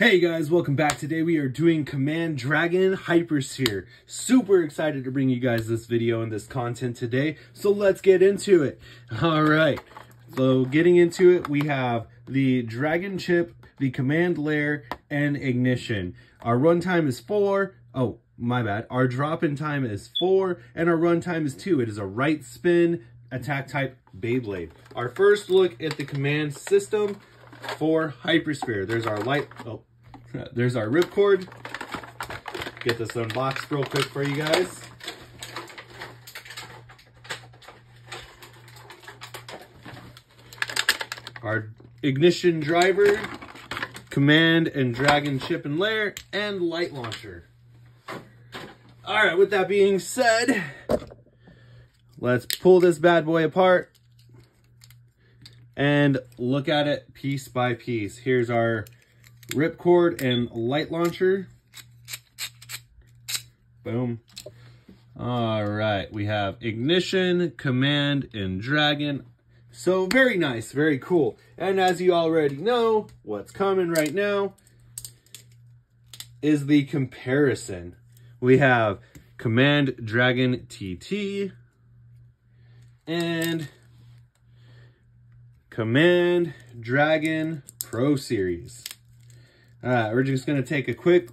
Hey guys, welcome back. Today we are doing Command Dragon Hypersphere. Super excited to bring you guys this video and this content today. So let's get into it. All right. So getting into it, we have the Dragon Chip, the Command Layer, and Ignition. Our runtime is 4. Oh, my bad. Our drop-in time is 4, and our runtime is 2. It is a right spin attack type Beyblade. Our first look at the command system for Hypersphere. There's our there's our ripcord. Get this unboxed real quick for you guys. Our ignition driver, command and dragon chip and layer, and light launcher. All right, with that being said, let's pull this bad boy apart and look at it piece by piece. Here's our ripcord and light launcher. Boom. All right, we have ignition, command, and dragon. So very nice, very cool. And as you already know, what's coming right now is the comparison. We have Command Dragon TT and Command Dragon Pro Series. All right, we're just going to take a quick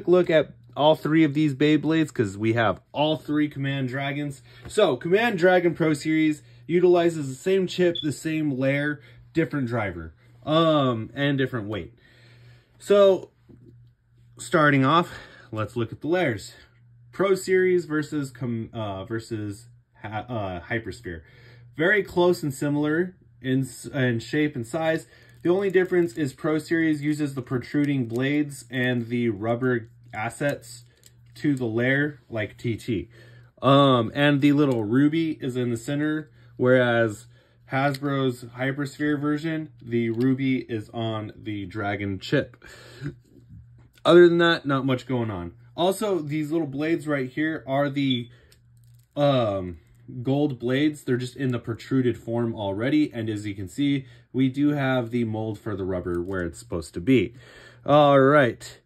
look at all three of these Beyblades because we have all three Command Dragons. So, Command Dragon Pro Series utilizes the same chip, the same layer, different driver, and different weight. So, starting off, let's look at the layers. Pro Series versus Hypersphere. Very close and similar in shape and size. The only difference is Pro Series uses the protruding blades and the rubber assets to the layer like TT. And the little ruby is in the center, whereas Hasbro's Hypersphere version, the ruby is on the dragon chip. Other than that, not much going on. Also, these little blades right here are the gold blades. They're just in the protruded form already, and as you can see, we do have the mold for the rubber where it's supposed to be. All right,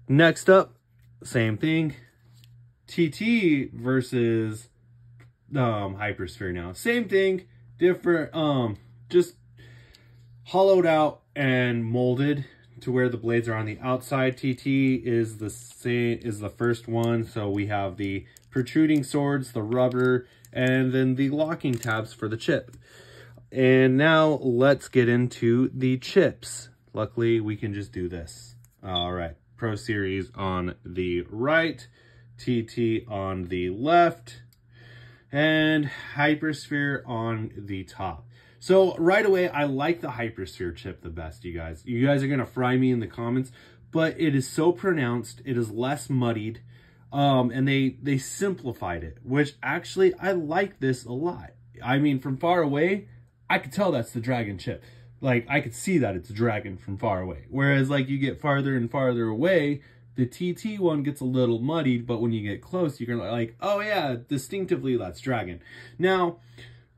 next up, same thing, TT versus Hypersphere. Now same thing, different, just hollowed out and molded to where the blades are on the outside. TT is the same, is the first one, so we have the protruding swords, the rubber, and then the locking tabs for the chip. And now let's get into the chips. Luckily, we can just do this. All right, Pro Series on the right, TT on the left, and Hypersphere on the top. So right away, I like the Hypersphere chip the best, you guys. You guys are gonna fry me in the comments, but it is so pronounced, it is less muddied. And they simplified it, which actually I like this a lot. I mean, from far away, I could tell that's the dragon chip. Like, I could see that it's a dragon from far away. Whereas, like, you get farther and farther away, the TT one gets a little muddied, but when you get close, you're gonna like, oh yeah, distinctively that's dragon. Now,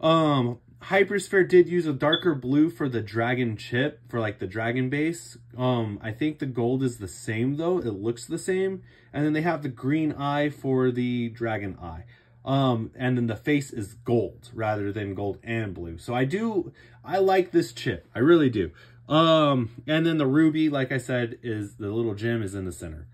Hypersphere did use a darker blue for the dragon chip, for like the dragon base. I think the gold is the same though, it looks the same. And then they have the green eye for the dragon eye. And then the face is gold rather than gold and blue. So I like this chip, I really do. And then the ruby, like I said, is the little gem is in the center.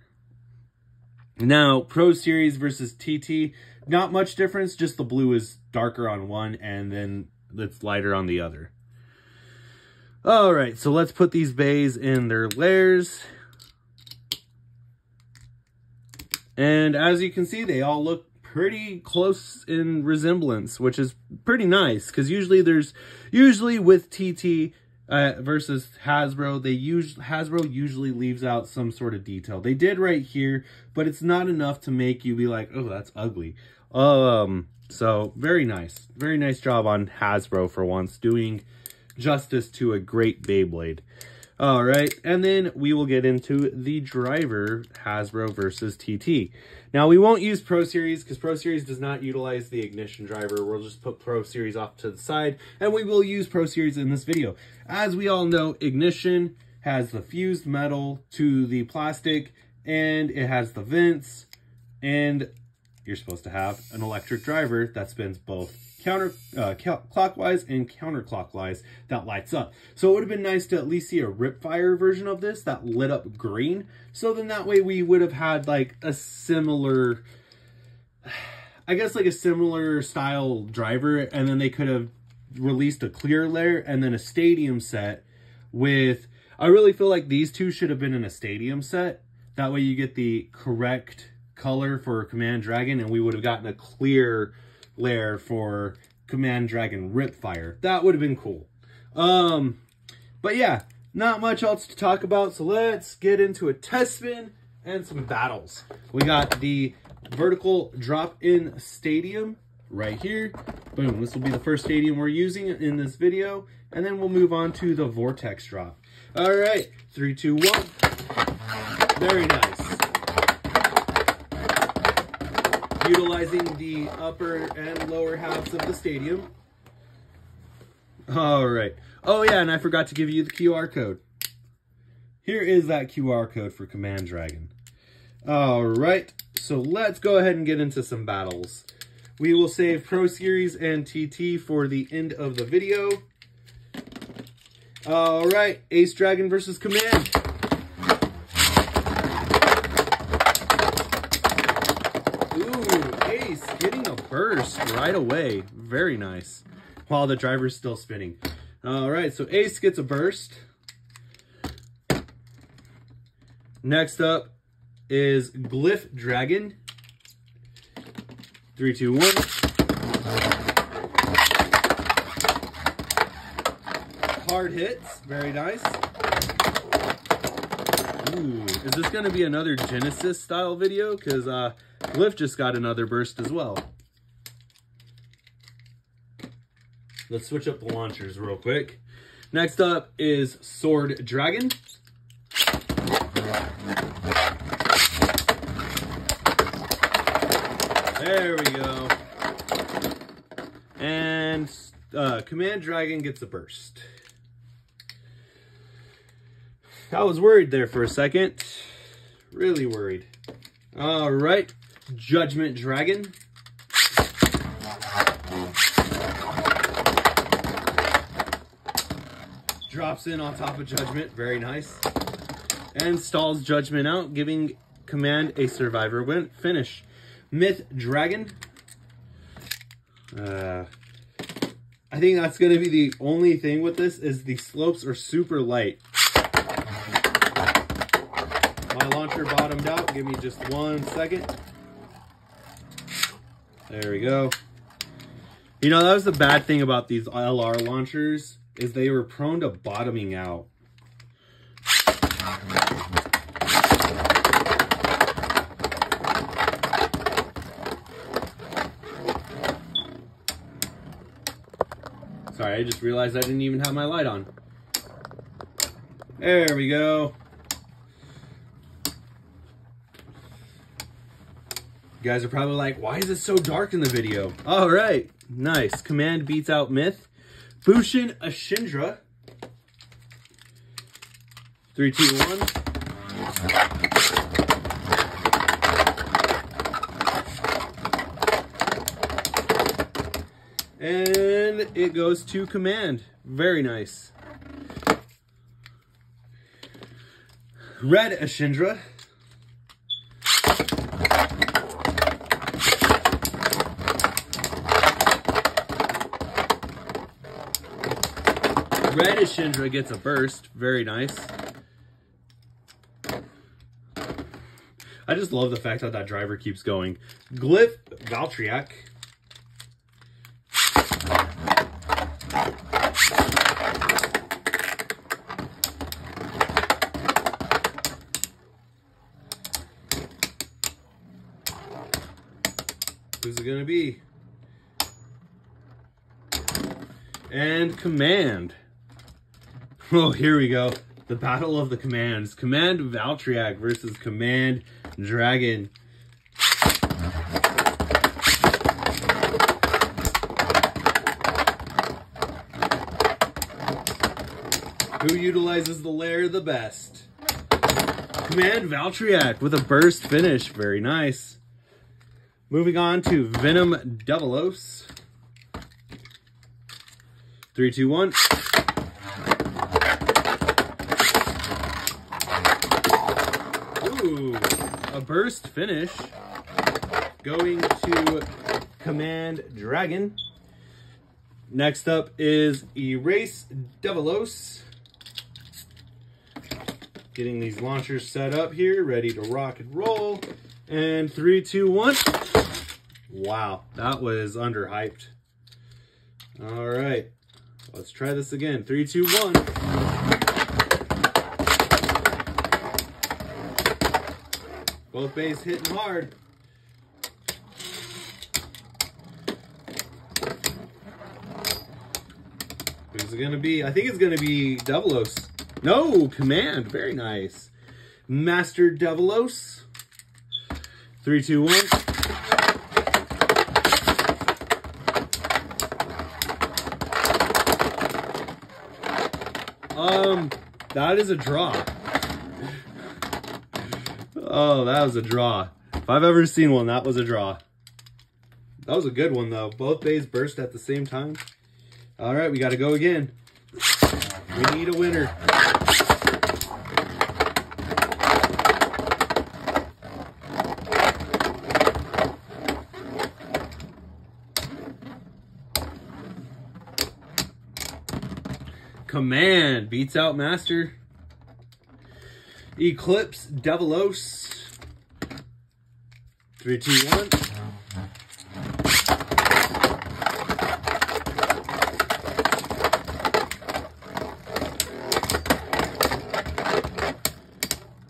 Now, Pro Series versus TT, not much difference, just the blue is darker on one and then it's lighter on the other. All right, so let's put these bays in their layers. And as you can see, they all look pretty close in resemblance, which is pretty nice because usually with TT versus Hasbro, Hasbro usually leaves out some sort of detail. They did right here, but it's not enough to make you be like, oh, that's ugly. So very nice job on Hasbro for once, doing justice to a great Beyblade. All right, and then we will get into the driver, Hasbro versus TT. Now, we won't use Pro Series because Pro Series does not utilize the ignition driver. We'll just put Pro Series off to the side, and we will use Pro Series in this video. As we all know, ignition has the fused metal to the plastic, and it has the vents, and you're supposed to have an electric driver that spins both clockwise and counterclockwise that lights up. So it would have been nice to at least see a Ripfire version of this that lit up green. So then that way we would have had like a similar, I guess like a similar style driver, and then they could have released a clear layer and then a stadium set with, I really feel like these two should have been in a stadium set. That way you get the correct color for Command Dragon, and we would have gotten a clear layer for Command Dragon Ripfire. That would have been cool. But yeah, not much else to talk about, so let's get into a test spin and some battles. We got the vertical drop-in stadium right here. Boom, this will be the first stadium we're using in this video, and then we'll move on to the vortex drop. All right, 3, 2, 1. Very nice. Utilizing the upper and lower halves of the stadium. All right. Oh yeah, and I forgot to give you the QR code. Here is that QR code for Command Dragon. All right, so let's go ahead and get into some battles. We will save Pro Series and TT for the end of the video. All right, Ace Dragon versus Command. Getting a burst right away. Very nice. While the driver's still spinning. All right, so Ace gets a burst. Next up is Glyph Dragon. 3, 2, 1. Hard hits. Very nice. Ooh, is this going to be another Genesis style video? Because Glyph just got another burst as well. Let's switch up the launchers real quick. Next up is Sword Dragon. There we go. And Command Dragon gets a burst. I was worried there for a second. Really worried. All right. Judgment Dragon. Drops in on top of Judgment. Very nice. And stalls Judgment out, giving Command a survivor win finish. Myth Dragon. I think that's going to be the only thing with this is the slopes are super light. My launcher bottomed out. Give me just 1 second. There we go. You know, that was the bad thing about these LR launchers is they were prone to bottoming out. Sorry, I just realized I didn't even have my light on. There we go. You guys are probably like, why is it so dark in the video? All right, nice. Command beats out Myth. Bushin Ashindra. 3, 2, 1. And it goes to Command. Very nice. Red Ashindra. Red Ashindra gets a burst. Very nice. I just love the fact that that driver keeps going. Glyph Valtryek. Who's it gonna be? And Command. Oh, here we go. The battle of the commands. Command Valtryek versus Command Dragon. Who utilizes the layer the best? Command Valtryek with a burst finish. Very nice. Moving on to Venom Devilos. 3, 2, 1. Ooh, a burst finish. Going to Command Dragon. Next up is Erase Devilos. Getting these launchers set up here, ready to rock and roll. And 3, 2, 1. Wow, that was underhyped. All right, let's try this again. 3, 2, 1. Both bays hitting hard. Who's it gonna be? I think it's gonna be Devilos. No, Command. Very nice. Master Devilos. 3, 2, 1. That is a draw. Oh, that was a draw. If I've ever seen one, that was a draw. That was a good one, though. Both bays burst at the same time. All right, we got to go again. We need a winner. Command beats out Master. Eclipse Devilos. 3, 2, 1.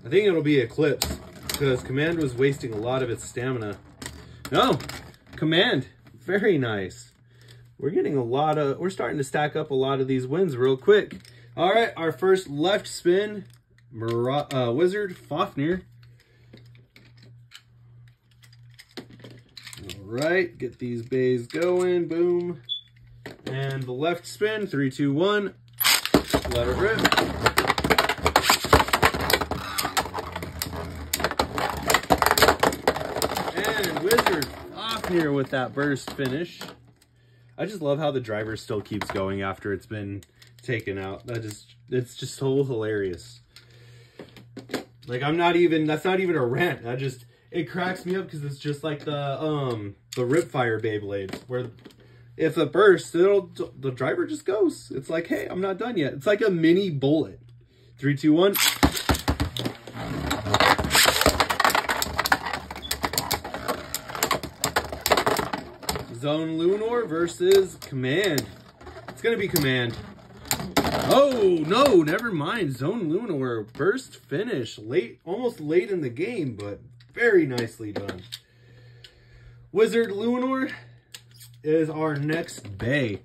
I think it'll be Eclipse because Command was wasting a lot of its stamina. No, Command, very nice. We're getting we're starting to stack up a lot of these wins real quick. All right, our first left spin, Wizard Fafnir. All right, get these bays going, boom. And the left spin, 3, 2, 1, let it rip. And Wizard Fafnir with that burst finish. I just love how the driver still keeps going after it's been taken out. It's just so hilarious. Like that's not even a rant. It cracks me up because it's just like the Ripfire Beyblades where if it bursts, the driver just goes. It's like, hey, I'm not done yet. It's like a mini bullet. 3, 2, 1. Zone Lunar versus Command. It's gonna be Command. Oh no, never mind. Zone Lunar burst finish almost late in the game, but very nicely done. Wizard Lunar is our next bay.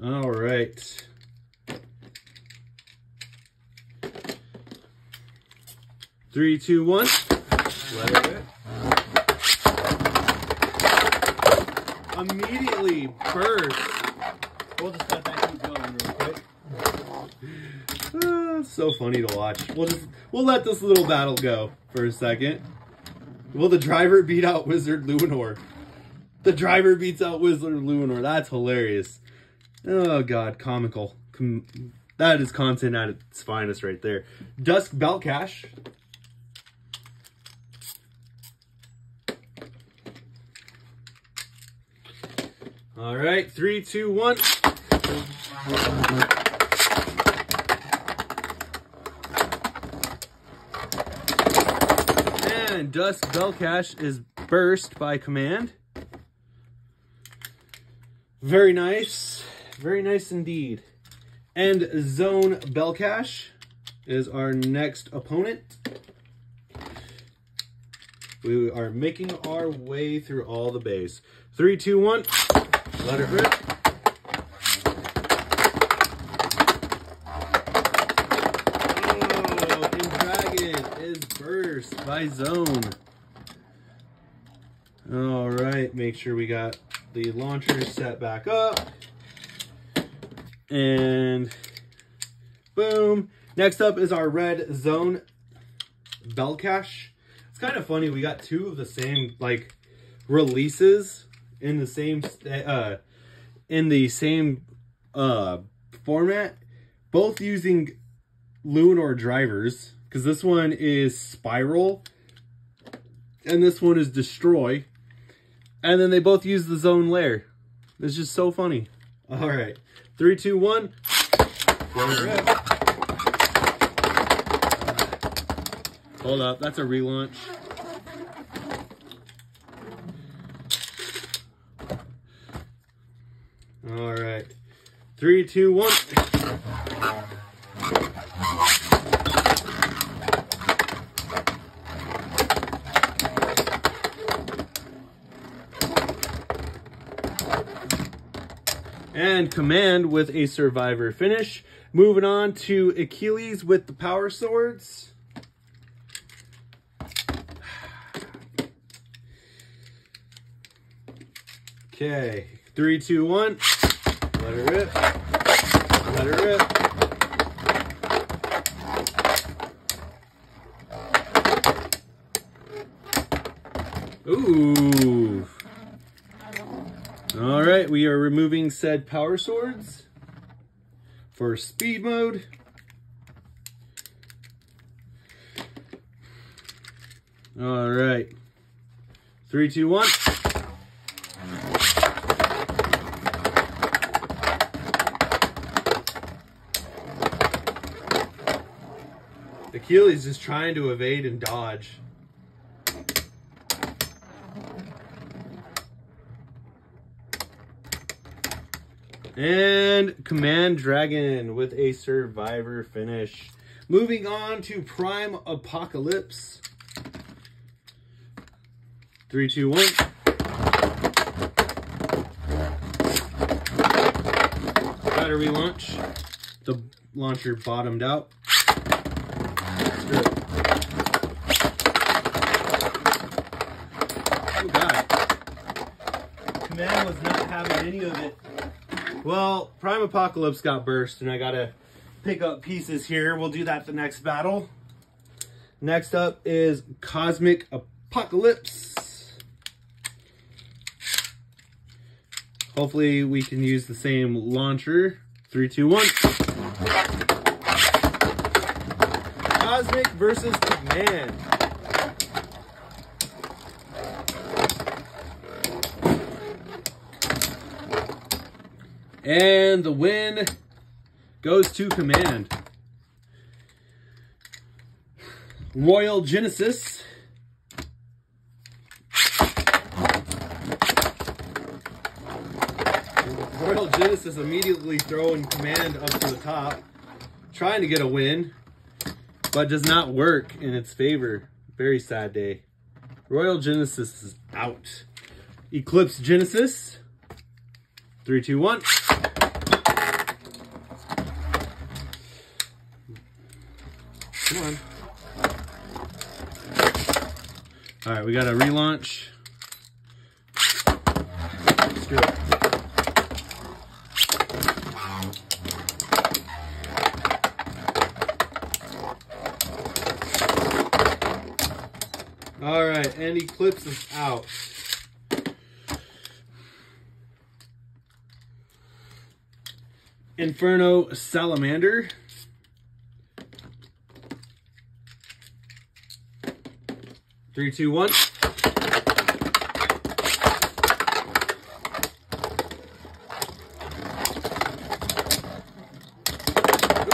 All right. Three, two, one. Let it rip. Immediately burst. We'll just let that keep going real quick. It's so funny to watch. We'll let this little battle go for a second. Will the driver beat out Wizard Lunar? The driver beats out Wizard Lunar. That's hilarious. Oh god, comical. That is content at its finest right there. Dusk Belcash. All right, 3, 2, 1. And Dusk Belcash is burst by Command. Very nice indeed. And Zone Belcash is our next opponent. We are making our way through all the bays. 3, 2, 1. Let it rip. Oh, and Dragon is burst by Zone. All right, make sure we got the launchers set back up. And Boom. Next up is our red zone bell cache. It's kind of funny. We got two of the same like releases in the same format, both using Lunar drivers, because this one is Spiral and this one is Destroy, and then they both use the zone layer. It's just so funny. All right, 3, 2, 1. Hold up, that's a relaunch. All right, 3, 2, 1. And Command with a survivor finish. Moving on to Achilles with the power swords. Okay, 3, 2, 1. Let her rip. Let her rip. Ooh. All right, we are removing said power swords for speed mode. All right, 3, 2, 1. Achilles is trying to evade and dodge. And Command Dragon with a survivor finish. Moving on to Prime Apocalypse. 3, 2, 1. Battery launch. The launcher bottomed out. Oh God. Command was not having any of it. Well, Prime Apocalypse got burst, and I gotta pick up pieces here. We'll do that the next battle. Next up is Cosmic Apocalypse. Hopefully we can use the same launcher. 3, 2, 1. Cosmic versus Command. And the win goes to Command. Royal Genesis. Royal Genesis immediately throwing Command up to the top. Trying to get a win, but does not work in its favor. Very sad day. Royal Genesis is out. Eclipse Genesis. 3, 2, 1. Come on. All right, we got a relaunch. Let's do it. All right, and Eclipse is out. Inferno Salamander. 3, 2, 1.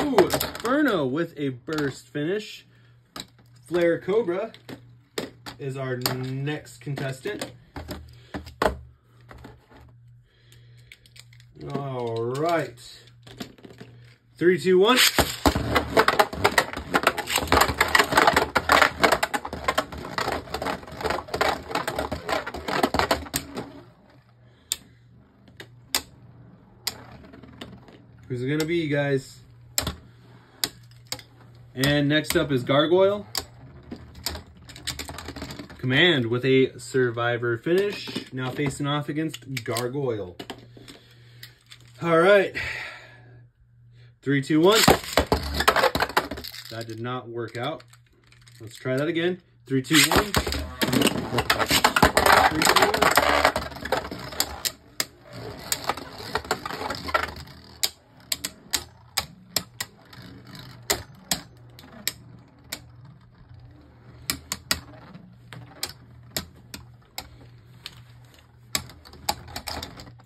Ooh, Inferno with a burst finish. Flare Cobra is our next contestant. All right. 3, 2, 1. Who's it gonna be, you guys? And next up is Gargoyle. Command with a survivor finish. Now facing off against Gargoyle. All right. 3, 2, 1. That did not work out. Let's try that again. 3, 2, 1. 3, 2,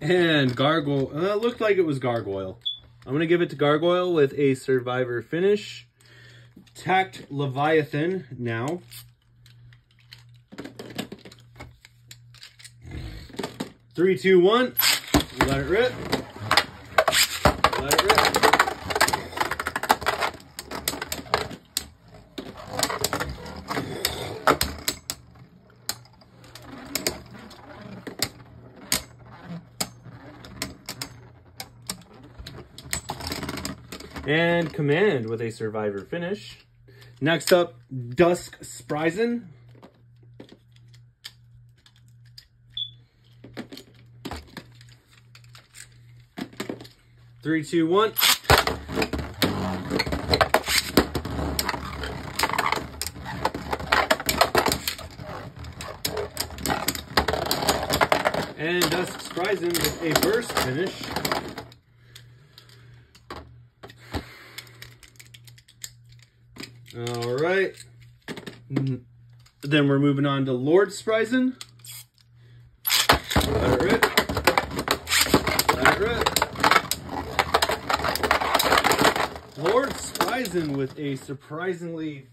1. And Gargoyle, it looked like it was Gargoyle. I'm going to give it to Gargoyle with a Survivor finish. Tacked Leviathan now. Three, two, one. Let it rip. Let it rip. And Command with a Survivor finish. Next up, Dusk Spryzen. Three, two, one. And Dusk Spryzen with a burst finish. All right. Then we're moving on to Lord Spryzen. Let it rip. Let it rip. Lord Spryzen with a surprisingly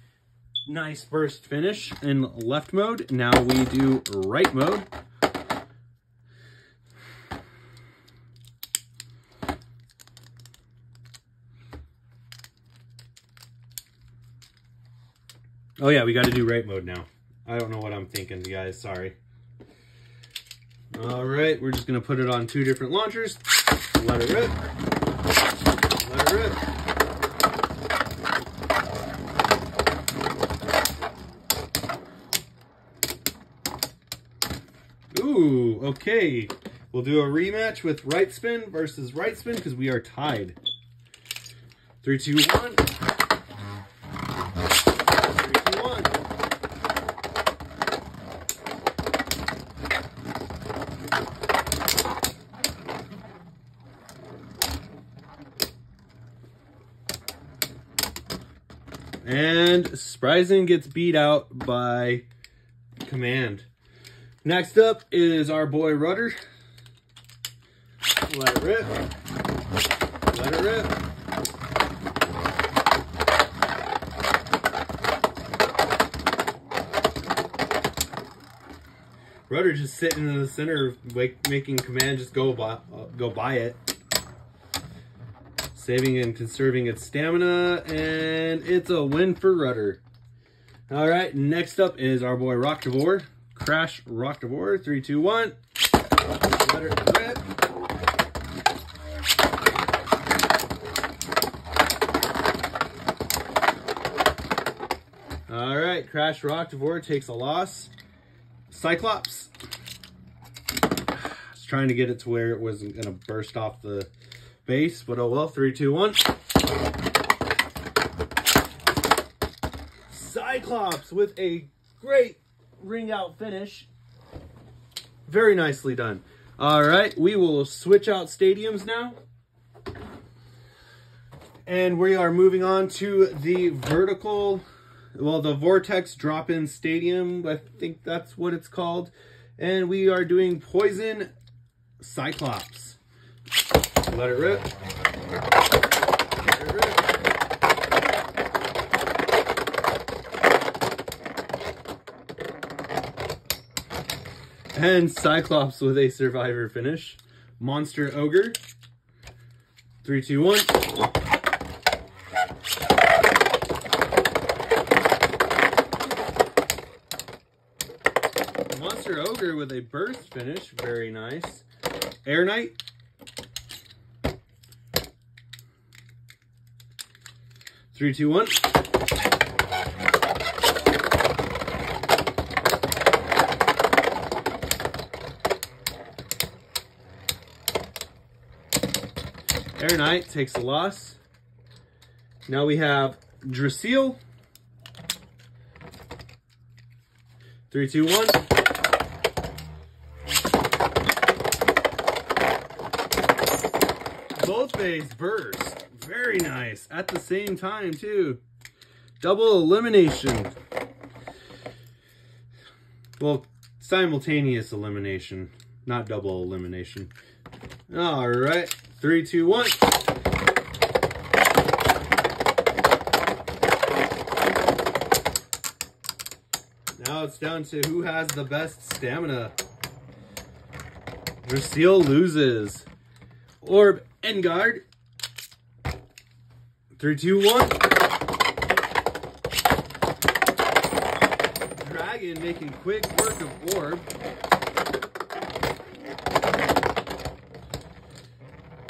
nice burst finish in left mode. Now we do right mode. Oh yeah, we got to do right mode now. I don't know what I'm thinking, guys. Sorry. All right, we're just going to put it on 2 different launchers. Let it rip. Let it rip. Ooh, okay. We'll do a rematch with right spin versus right spin because we are tied. 3, 2, 1. And Spryzen gets beat out by Command. Next up is our boy Rudder. Let it rip. Let it rip. Rudder just sitting in the center, making Command just go by it. Saving and conserving its stamina, and it's a win for Rudder. All right, next up is our boy Rocktivore. Crash Rocktivore. 3, 2, 1. Let it rip. All right, Crash Rocktivore takes a loss. Cyclops. I was trying to get it to where it wasn't going to burst off the base, but oh well. 3, 2, 1. Cyclops with a great ring out finish. Very nicely done. All right, we will switch out stadiums now. And we are moving on to the vertical, well, the Vortex drop-in stadium. I think that's what it's called. And we are doing Poison Cyclops. Let it rip. Let it rip. And Cyclops with a Survivor finish. Monster Ogre. 3, 2, 1. Monster Ogre with a burst finish. Very nice. Air Knight. 3, 2, 1. Air Knight takes a loss. Now we have Drasil. 3, 2, 1. Both phase burst. Very nice. At the same time, too. Double elimination. Well, simultaneous elimination, not double elimination. All right. 3, 2, 1. Now it's down to who has the best stamina. Drasil loses. Orb Engard. 3, 2, 1. Dragon making quick work of Orb.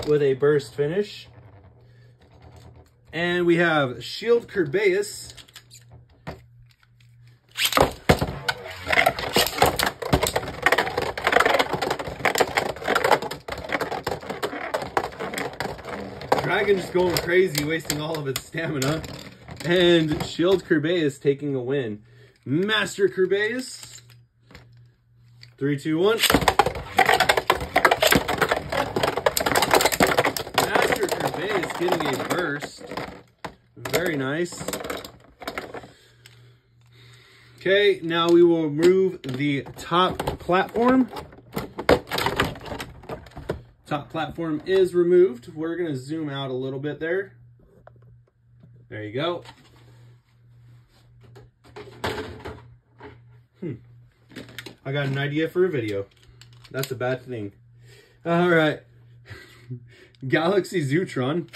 With a burst finish. And we have Shield Kerbeus. Dragon just going crazy, wasting all of its stamina. And Shield Kerbeus taking a win. Master Kerbeus. 3, 2, 1. Master Kerbeus getting a burst. Very nice. Okay, now we will remove the top platform. Top platform is removed. We're going to zoom out a little bit there. There you go. I got an idea for a video. That's a bad thing. All right. Galaxy Zootron.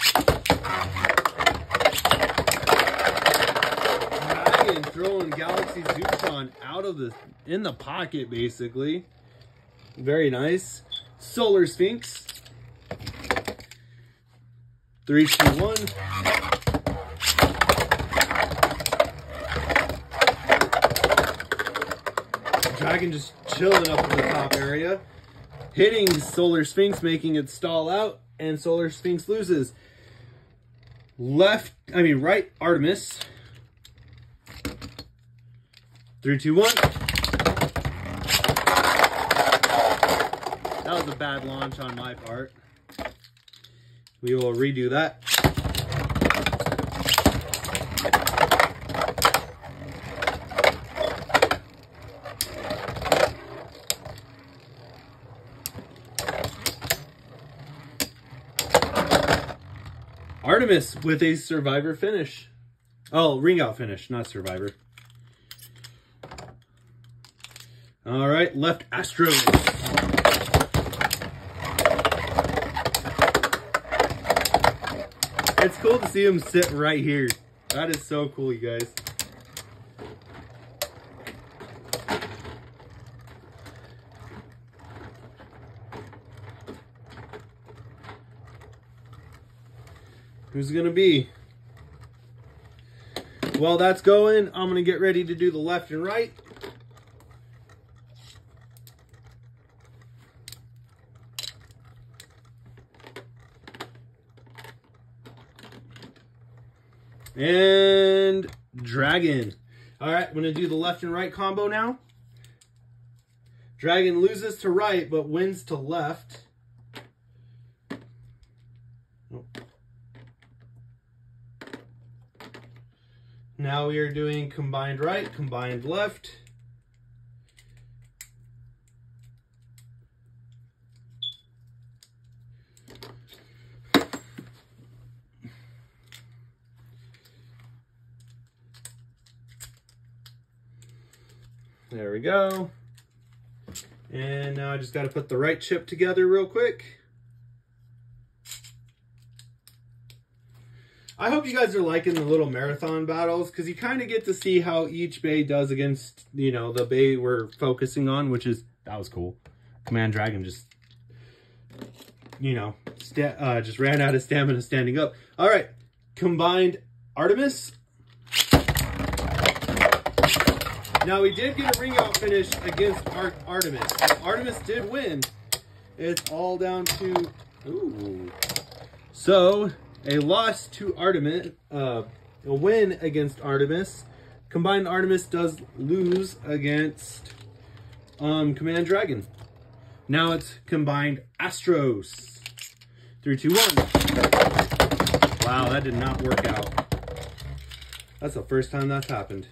Dragon throwing Galaxy Zootron out of in the pocket, basically. Very nice. Solar Sphinx. 3, 2, 1. Dragon just chilling up in the top area. Hitting Solar Sphinx, making it stall out, and Solar Sphinx loses. Right Artemis. 3, 2, 1. That was a bad launch on my part. We will redo that. Artemis with a survivor finish. Oh, ring out finish, not survivor. All right, left Astro. It's cool to see him sit right here. That is so cool, you guys. Who's it gonna be? While that's going, I'm gonna get ready to do the left and right. And Dragon. All right, I'm gonna do the left and right combo now. Dragon loses to right, but wins to left. Oh. Now we are doing combined right, combined left. There we go. And now I just got to put the right chip together real quick. I hope you guys are liking the little marathon battles, because you kind of get to see how each bay does against, you know, the bay we're focusing on, which is, that was cool. Command Dragon just, you know, just ran out of stamina standing up. All right, combined Artemis. Now, we did get a ring out finish against Artemis. Artemis did win. It's all down to... Ooh. So, a loss to Artemis. a win against Artemis. Combined Artemis does lose against Command Dragon. Now it's combined Astros. 3, 2, 1. Wow, that did not work out. That's the first time that's happened,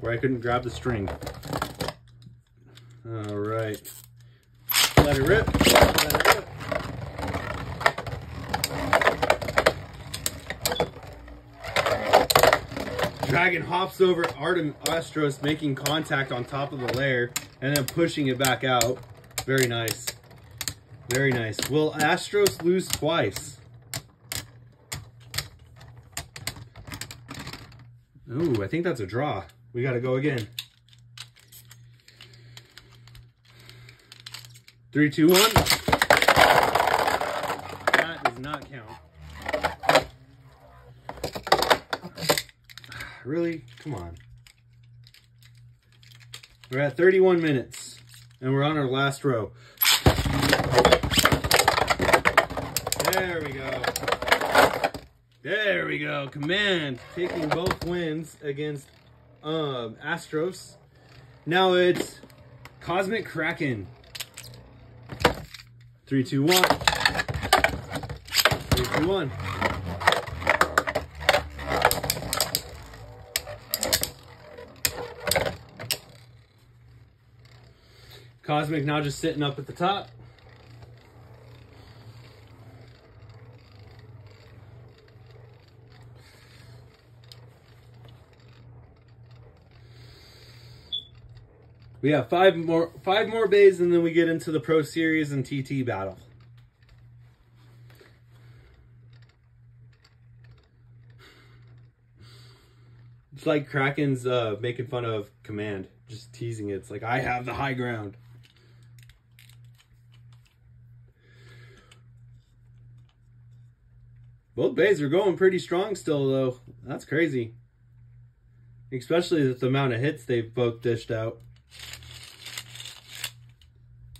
where I couldn't grab the string. All right. Let it rip. Let it rip. Dragon hops over Astros, making contact on top of the layer and then pushing it back out. Very nice. Very nice. Will Astros lose twice? Ooh, I think that's a draw. We got to go again. 3, 2, 1. That does not count. Really? Come on. We're at 31 minutes and we're on our last row. There we go. There we go. Command taking both wins against Astros. Now it's Cosmic Kraken. 3, 2, 1. 3, 2, 1. Cosmic now just sitting up at the top. We have five more bays, and then we get into the Pro Series and TT battle. It's like Kraken's making fun of Command, just teasing it. It's like, I have the high ground. Both bays are going pretty strong still, though. That's crazy. Especially with the amount of hits they've both dished out.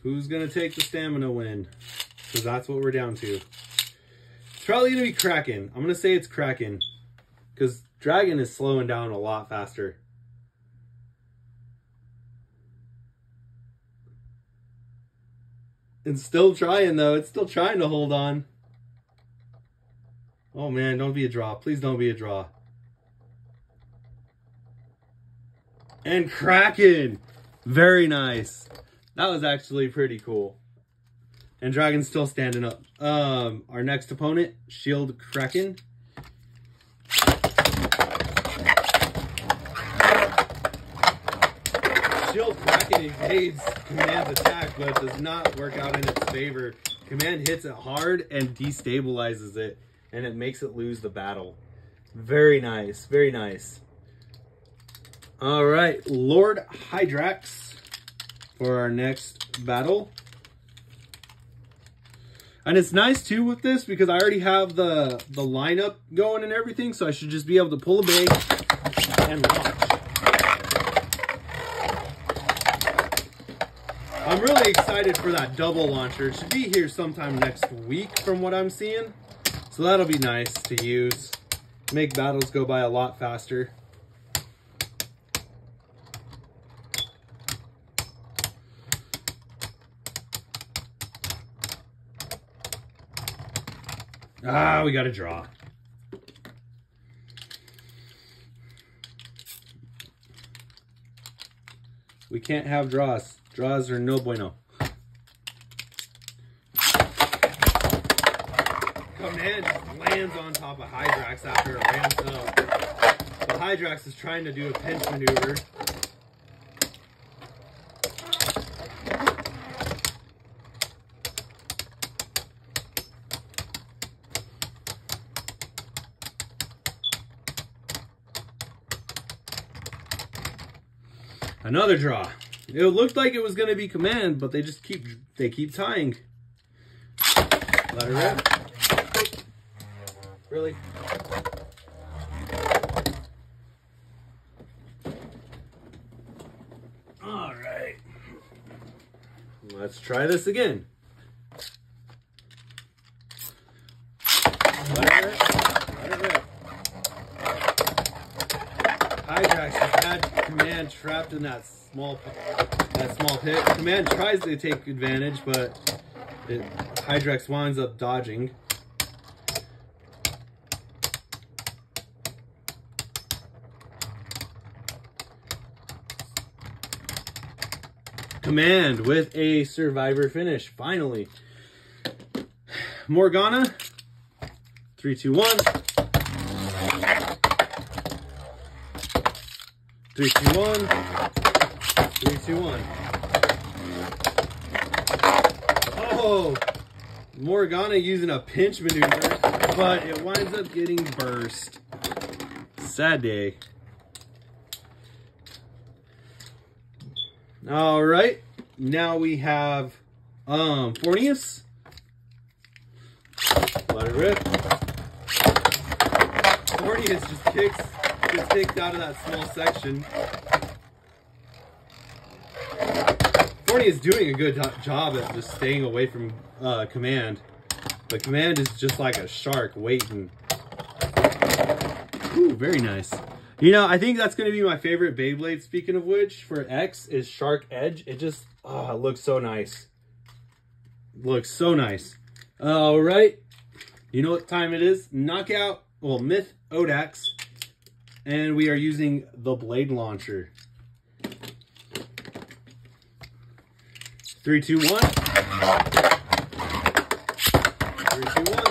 Who's going to take the stamina win? Because that's what we're down to. It's probably going to be Kraken. I'm going to say it's Kraken. Because Dragon is slowing down a lot faster. It's still trying, though. It's still trying to hold on. Oh, man, don't be a draw. Please don't be a draw. And Kraken. Very nice. That was actually pretty cool. And Dragon's still standing up. Our next opponent, Shield Kraken. Shield Kraken evades Command's attack, but does not work out in its favor. Command hits it hard and destabilizes it, and it makes it lose the battle. Very nice, very nice. All right, Lord Hydrax for our next battle. And it's nice too with this because I already have the lineup going and everything, so I should just be able to pull a bay and launch. I'm really excited for that double launcher. It should be here sometime next week from what I'm seeing. So that'll be nice to use. Make battles go by a lot faster. Ah, we got a draw. We can't have draws. Draws are no bueno. Command lands on top of Hydrax after it ramps up. The Hydrax is trying to do a pinch maneuver. Another draw. It looked like it was going to be Command, but they just keep tying. Let her rip. Really? All right. Let's try this again. Let her rip. Let her rip. Command trapped in that small pit. Command tries to take advantage, but Hydrex winds up dodging. Command with a survivor finish, finally. Morgana, 3, 2, 1. 3, 2, 1. 3, 2, 1. Oh, Morgana using a pinch maneuver, but it winds up getting burst. Sad day. All right, now we have Fornius. Let it rip. Fornius just gets kicked out of that small section. Fornius is doing a good job at just staying away from Command. But Command is just like a shark waiting. Ooh, very nice. You know, I think that's going to be my favorite Beyblade, speaking of which, for X, is Shark Edge. It just, it looks so nice. Looks so nice. All right. You know what time it is? Knockout, well, Myth Odax. And we are using the Blade Launcher. 3, 2, 1. 3, 2, 1.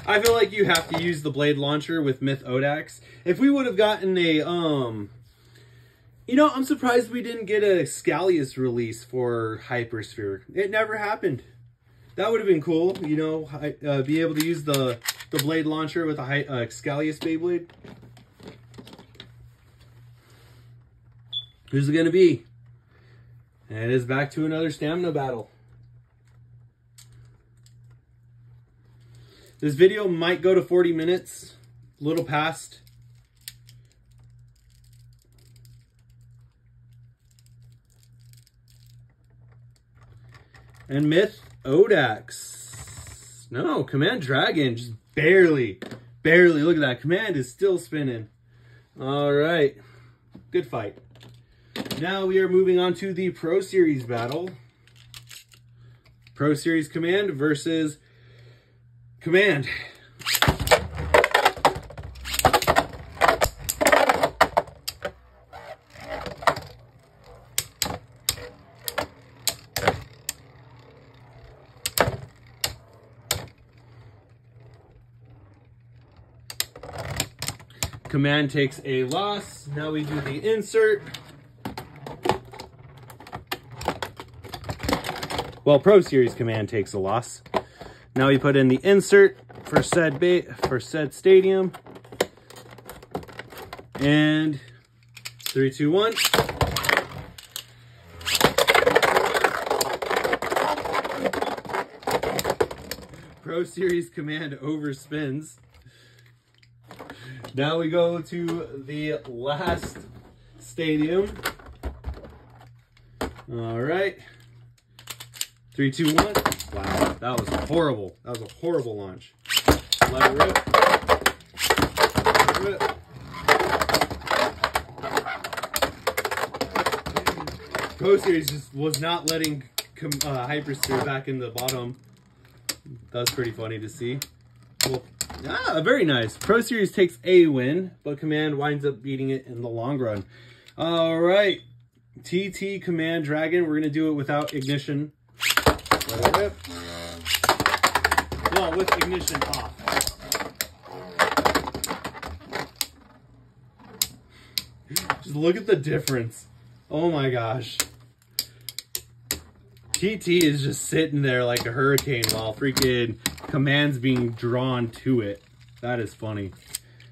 I feel like you have to use the Blade Launcher with Myth Odax. If we would have gotten a, you know, I'm surprised we didn't get a Scalius release for Hypersphere. It never happened. That would have been cool, you know, be able to use the Blade Launcher with a Scalius Beyblade. Who's it going to be? And it is back to another stamina battle. This video might go to 40 minutes, a little past. And Myth Odax. No, Command Dragon, just barely. Look at that. Command is still spinning. All right. Good fight. Now we are moving on to the Pro Series battle. Pro Series Command versus Command. Command takes a loss. Now we do the insert. Well, Pro Series Command takes a loss. Now we put in the insert for said stadium. And 3, 2, 1. Pro Series Command overspins. Now we go to the last stadium. All right. 3, 2, 1. Wow, that was horrible. That was a horrible launch. Let it rip. Let it rip. Pro Series just was not letting Hypersphere back in the bottom. That was pretty funny to see. Well, very nice. Pro Series takes a win, but Command winds up beating it in the long run. All right. TT Command Dragon. We're going to do it without ignition. Let it rip. Well, with ignition off. Just look at the difference. Oh my gosh. TT is just sitting there like a hurricane while freaking Command's being drawn to it. That is funny.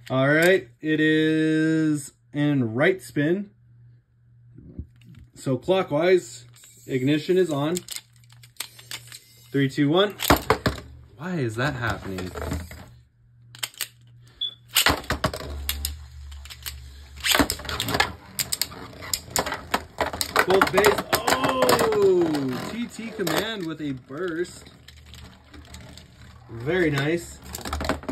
All right. It is in right spin. So clockwise, ignition is on. 3, 2, 1. Why is that happening? Both base. Oh! TT Command with a burst. Very nice.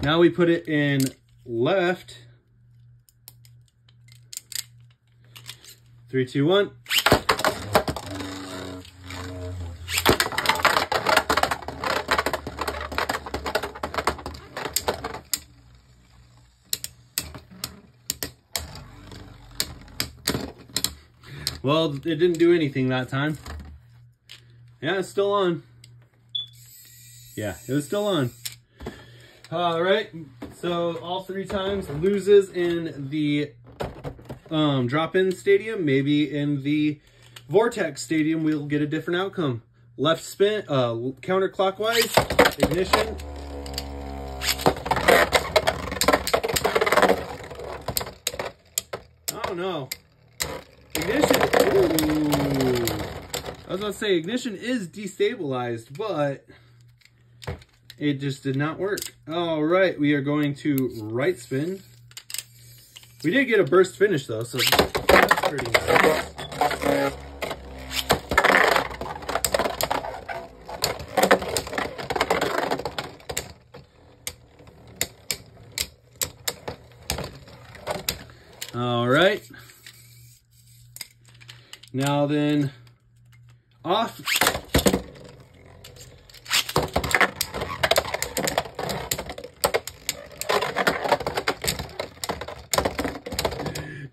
Now we put it in left. 3, 2, 1. Well, it didn't do anything that time. Yeah, it's still on. Yeah, it was still on. All right, so all 3 times loses in the drop-in stadium. Maybe in the vortex stadium, we'll get a different outcome. Left spin, counterclockwise, ignition. Oh no. Ignition, ooh. I was about to say, ignition is destabilized, but it just did not work. All right, we are going to right spin. We did get a burst finish though, so that's pretty nice. All right. Now then, off.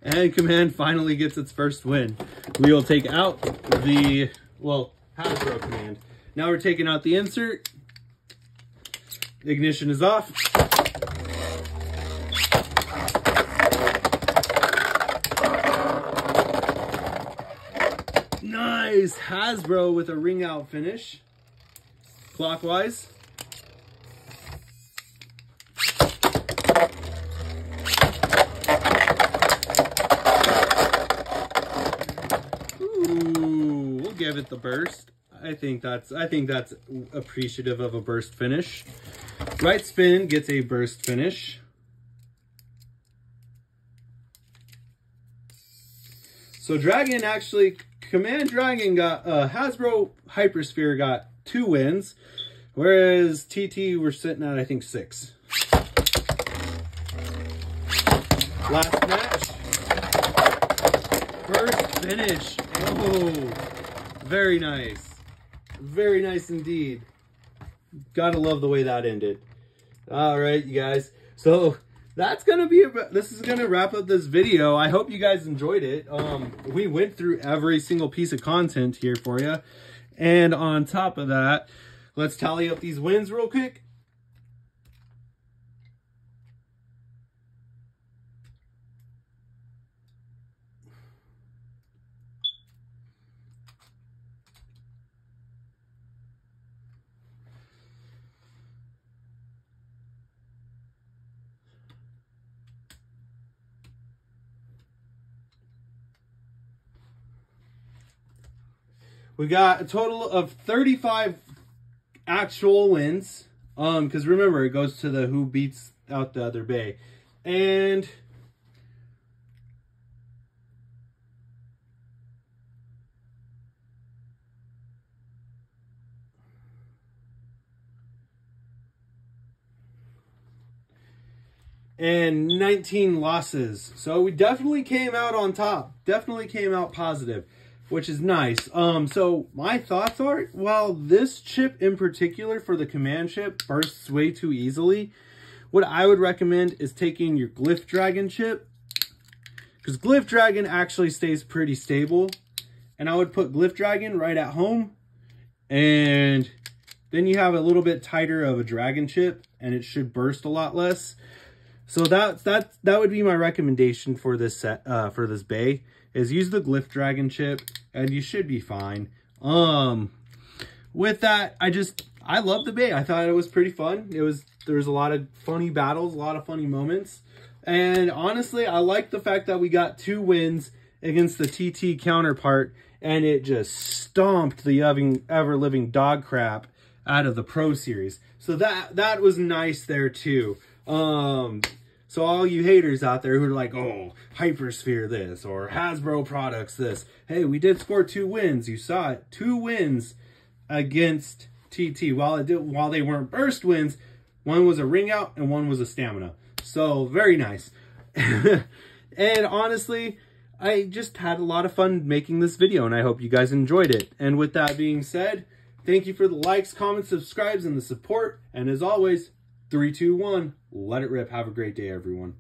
And Command finally gets its first win. We will take out the, well, Hasbro Command. Now we're taking out the insert. Ignition is off. Nice! Hasbro with a ring out finish. Clockwise. Ooh, we'll give it the burst. I think that's appreciative of a burst finish. Right spin gets a burst finish. So Dragon actually, Command Dragon got, Hasbro Hypersphere got 2 wins, whereas TT were sitting at, I think, 6. Last match. First finish. Oh, very nice. Very nice indeed. Gotta love the way that ended. All right, you guys. So that's gonna be this is gonna wrap up this video. I hope you guys enjoyed it. We went through every single piece of content here for you, and on top of that, let's tally up these wins real quick. We got a total of 35 actual wins. Because remember, it goes to the who beats out the other bay. And and 19 losses. So we definitely came out on top. Definitely came out positive, which is nice. So my thoughts are, well, this chip in particular for the Command chip bursts way too easily. What I would recommend is taking your Glyph Dragon chip, because Glyph Dragon actually stays pretty stable. And I would put Glyph Dragon right at home, and then you have a little bit tighter of a Dragon chip, and it should burst a lot less. So that would be my recommendation for this set, for this bay, is use the Glyph Dragon chip, and you should be fine. With that, I love the bay. I thought it was pretty fun. There was a lot of funny battles, a lot of funny moments. And honestly, I like the fact that we got 2 wins against the TT counterpart, and it just stomped the ever-living dog crap out of the Pro Series. So that was nice there too. So all you haters out there who are like, oh, Hypersphere this, or Hasbro products this. Hey, we did score 2 wins. You saw it. 2 wins against TT. While they weren't burst wins, One was a ring out and one was a stamina. So very nice. And honestly, I just had a lot of fun making this video, and I hope you guys enjoyed it. And with that being said, thank you for the likes, comments, subscribes, and the support. And as always, 3, 2, 1, let it rip. Have a great day, everyone.